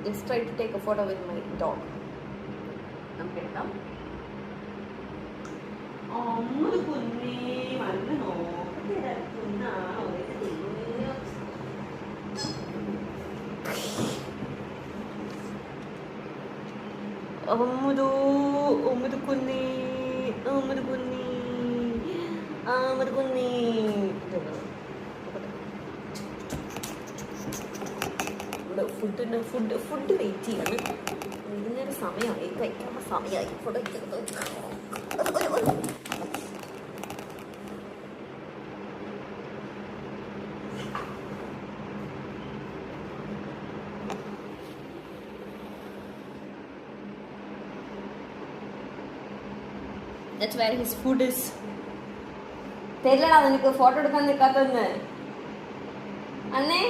Just try to take a photo with my dog. നമുക്ക് എടുക്കാം. അമ്മ കുഞ്ഞേ വന്ന് നോക്കട്ടെ കുഞ്ഞാണോ അമ്മദോ അമ്മദ് കുഞ്ഞേ അമ്മദ് കുഞ്ഞേ അമ്മദ് കുഞ്ഞേ. ഇവിടെ ഫുഡ് വെയിറ്റ് ചെയ്യാണ്. ഇതിനൊരു സമയമായി കഴിക്കാനുള്ള സമയമായി. Food That's where his food is. തെരില്ലടാ നിനക്ക് ഫോട്ടോ എടുക്കാൻ നിൽക്കാത്തന്ന് അന്നേ.